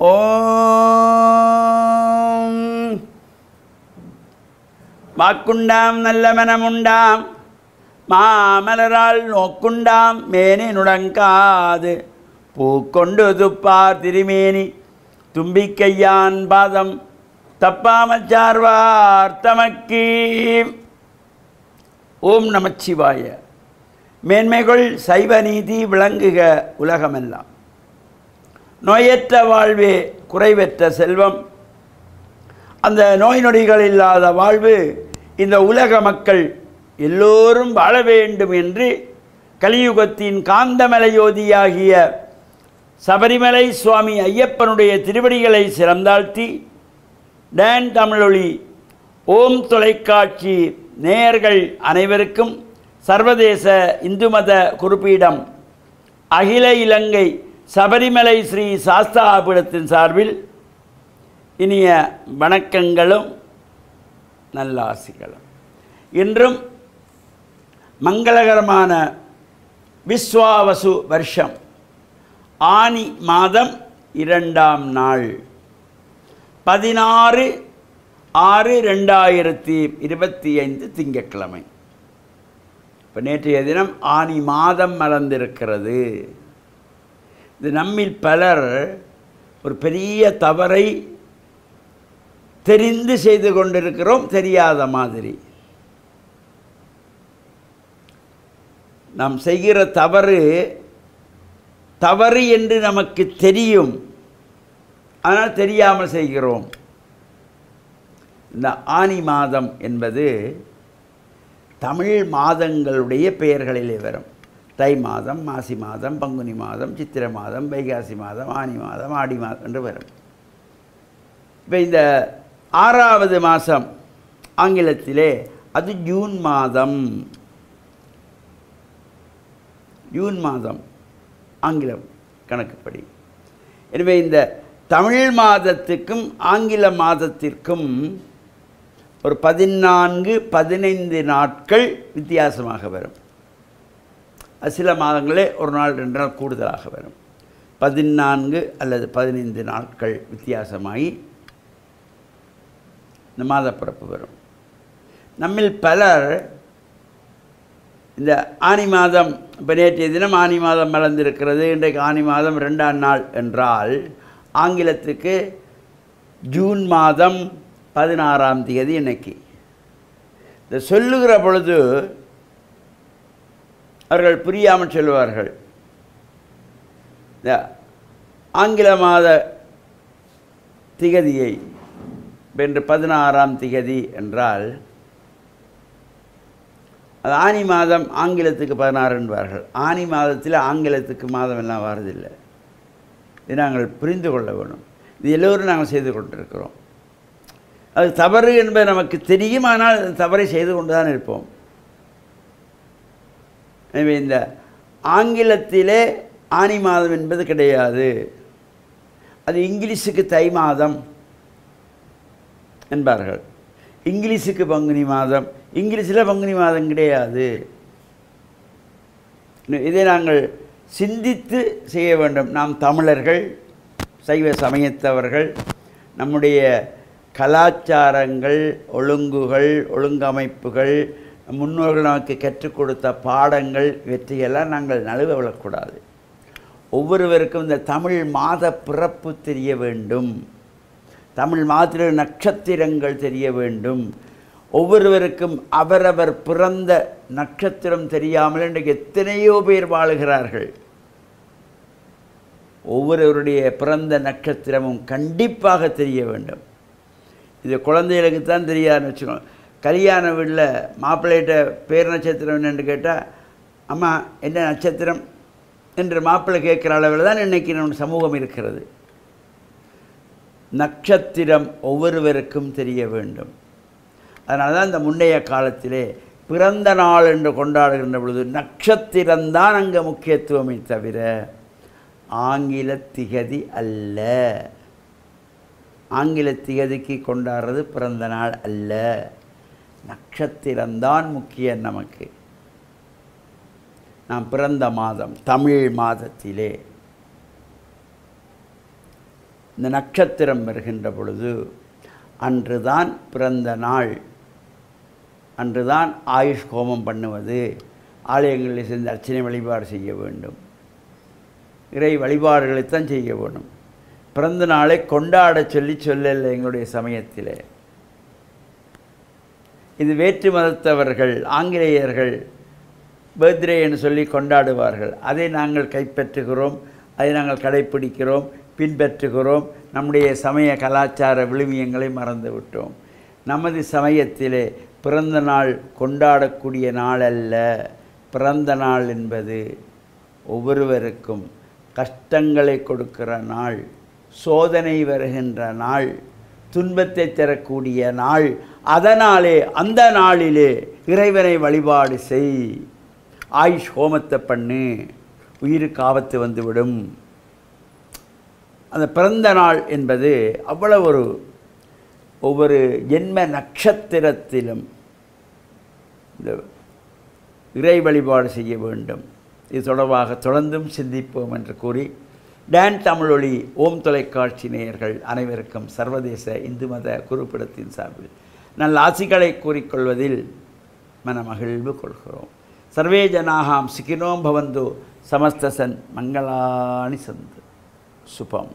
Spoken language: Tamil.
ஓம் வாக்குண்டாம் நல்ல மனமுண்டாம் மாமலரால் நோக்குண்டாம் மேனி நுடங்காது பூக்கொண்டு துப்பார் திருமேனி தும்பிக்கையான் பாதம் தப்பாமல் சார்வார் தமக்கி. ஓம் நமச்சிவாய. மேன்மைகள் சைவ நீதி விளங்குக உலகமெல்லாம். நோயற்ற வாழ்வே குறைவற்ற செல்வம். அந்த நோய் நொடிகள் இல்லாத வாழ்வு இந்த உலக மக்கள் எல்லோரும் வாழ வேண்டும் என்று கலியுகத்தின் காந்தமலையோதியாகிய சபரிமலை சுவாமி ஐயப்பனுடைய திருவடிகளை சிறந்தாழ்த்தி டான் தமிழொலி ஓம் தொலைக்காட்சி நேயர்கள் அனைவருக்கும் சர்வதேச இந்து மத குறிப்பீடம் அகில இலங்கை சபரிமலை ஸ்ரீ சாஸ்தாபீடத்தின் சார்பில் இனிய வணக்கங்களும் நல்லாசிகளும். இன்றும் மங்களகரமான விஸ்வாவசு வருஷம் ஆனி மாதம் 2ஆம் நாள் 16/6/2025 திங்கட்கிழமை. இப்போ நேற்றைய தினம் ஆனி மாதம் மலர்ந்திருக்கிறது. இது நம்மில் பலர் ஒரு பெரிய தவறை தெரிந்து செய்து கொண்டிருக்கிறோம், தெரியாத மாதிரி. நாம் செய்கிற தவறு என்று நமக்கு தெரியும், ஆனால் தெரியாமல் செய்கிறோம். இந்த ஆனி மாதம் என்பது தமிழ் மாதங்களுடைய பெயர்களிலே வரும். தை மாதம், மாசி மாதம், பங்குனி மாதம், சித்திரை மாதம், வைகாசி மாதம், ஆனி மாதம், ஆடி மாதம் என்று வரும். இப்போ இந்த 6வது மாதம் ஆங்கிலத்திலே அது ஜூன் மாதம். ஜூன் மாதம் ஆங்கிலம் கணக்குப்படி. எனவே இந்த தமிழ் மாதத்துக்கும் ஆங்கில மாதத்திற்கும் ஒரு 14-15 நாட்கள் வித்தியாசமாக வரும். சில மாதங்களே ஒரு நாள் 2 நாள் கூடுதலாக வரும். 14 அல்லது 15 நாட்கள் வித்தியாசமாகி இந்த மாதப்பிறப்பு வரும். நம்மில் பலர் இந்த ஆனி மாதம், இப்போ நேற்றைய தினம் ஆனி மாதம் மலர்ந்திருக்கிறது, இன்றைக்கு ஆனி மாதம் 2ஆம் நாள் என்றால் ஆங்கிலத்துக்கு ஜூன் மாதம் 16ஆம் தேதி இன்னைக்கு. இந்த சொல்லுகிற பொழுது அவர்கள் புரியாமல் சொல்லுவார்கள். இந்த ஆங்கில மாத திகதியை என்று 16ஆம் திகதி என்றால் அது ஆனி மாதம் ஆங்கிலத்துக்கு 16 என்பார்கள். ஆனி மாதத்தில் ஆங்கிலத்துக்கு மாதம் எல்லாம் வரதில்லை. இது நாங்கள் புரிந்து கொள்ள வேணும். இது எல்லோரும் நாங்கள் செய்து கொண்டிருக்கிறோம். அது தவறு என்பது நமக்கு தெரியும், ஆனால் தவறை செய்து கொண்டு தான் இருப்போம். எனவே இந்த ஆங்கிலத்திலே ஆனி மாதம் என்பது கிடையாது. அது இங்கிலீஷுக்கு தை மாதம் என்பார்கள், இங்கிலீஷுக்கு பங்குனி மாதம். இங்கிலீஷில் பங்குனி மாதம் கிடையாது. இதை நாங்கள் சிந்தித்து செய்ய வேண்டும். நாம் தமிழர்கள், சைவ சமயத்தவர்கள், நம்முடைய கலாச்சாரங்கள், ஒழுங்குகள், ஒழுங்கமைப்புகள், முன்னோர்கள் நமக்கு கற்றுக் கொடுத்த பாடங்கள், இவற்றையெல்லாம் நாங்கள் நழுவ விடக்கூடாது. ஒவ்வொருவருக்கும் இந்த தமிழ் மாத பிறப்பு தெரிய வேண்டும். தமிழ் மாதத்தில் நட்சத்திரங்கள் தெரிய வேண்டும். ஒவ்வொருவருக்கும் அவரவர் பிறந்த நட்சத்திரம் தெரியாமல் இன்றைக்கு எத்தனையோ பேர் வாழுகிறார்கள். ஒவ்வொருவருடைய பிறந்த நட்சத்திரமும் கண்டிப்பாக தெரிய வேண்டும். இது குழந்தைகளுக்கு தான் தெரியாதுன்னு வச்சுக்கோங்க. கல்யாண வீட்டில் மாப்பிள்ளைகிட்ட பேர் நட்சத்திரம் என்னென்னு கேட்டால், அம்மா என்ன நட்சத்திரம் என்று மாப்பிள்ளை கேட்குற அளவில் தான் இன்றைக்கி நம்ம சமூகம் இருக்கிறது. நட்சத்திரம் ஒவ்வொருவருக்கும் தெரிய வேண்டும். அதனால தான் இந்த முன்னைய காலத்திலே பிறந்த நாள் என்று கொண்டாடுகின்ற பொழுது நட்சத்திரம்தான் அங்கே முக்கியத்துவமே தவிர ஆங்கில திகதி அல்ல. ஆங்கில திகதிக்கு கொண்டாடுறது பிறந்த நாள் அல்ல, நட்சத்திரம்தான் முக்கியம் நமக்கு. நாம் பிறந்த மாதம் தமிழ் மாதத்திலே இந்த நட்சத்திரம் வருகின்ற பொழுது அன்றுதான் பிறந்த நாள், அன்றுதான் ஆயுஷ் ஹோமம் பண்ணுவது, ஆலயங்களில் சேர்ந்து அர்ச்சனை வழிபாடு செய்ய வேண்டும், இறை வழிபாடுகளைத்தான் செய்ய வேண்டும். பிறந்த நாளை கொண்டாட சொல்லலை எங்களுடைய சமயத்தில். இது வேற்று மதத்தவர்கள், ஆங்கிலேயர்கள் பர்த்டே என்று சொல்லி கொண்டாடுவார்கள். அதை நாங்கள் கைப்பற்றுகிறோம், அதை நாங்கள் கடைப்பிடிக்கிறோம், பின்பற்றுகிறோம். நம்முடைய சமய கலாச்சார விழுமியங்களை மறந்துவிட்டோம். நமது சமயத்திலே பிறந்த நாள் கொண்டாடக்கூடிய நாள் அல்ல. பிறந்த நாள் என்பது ஒவ்வொருவருக்கும் கஷ்டங்களை கொடுக்கிற நாள், சோதனை வருகின்ற நாள், துன்பத்தை தரக்கூடிய நாள். அதனாலே அந்த நாளிலே இறைவனை வழிபாடு செய், ஆயுஷ் ஹோமத்தை பண்ணு, உயிருக்கு ஆபத்து வந்துவிடும். அந்த பிறந்த நாள் என்பது அவ்வளவு ஒவ்வொரு ஜென்ம நட்சத்திரத்திலும் இந்த இறை வழிபாடு செய்ய வேண்டும். இது தொடர்பாக தொடர்ந்தும் சிந்திப்போம் என்று கூறி, டான் தமிழொலி ஓம் தொலைக்காட்சி நேயர்கள் அனைவருக்கும் சர்வதேச இந்து மத குருப்பிடத்தின் சார்பில் நல்ல ஆசிகளை கூறிக்கொள்வதில் மனமகிழ்வு கொள்கிறோம். சர்வே ஜனாகாம் சுகினோ பவந்து, சமஸ்தசன் மங்களானி சந்து சுபம்.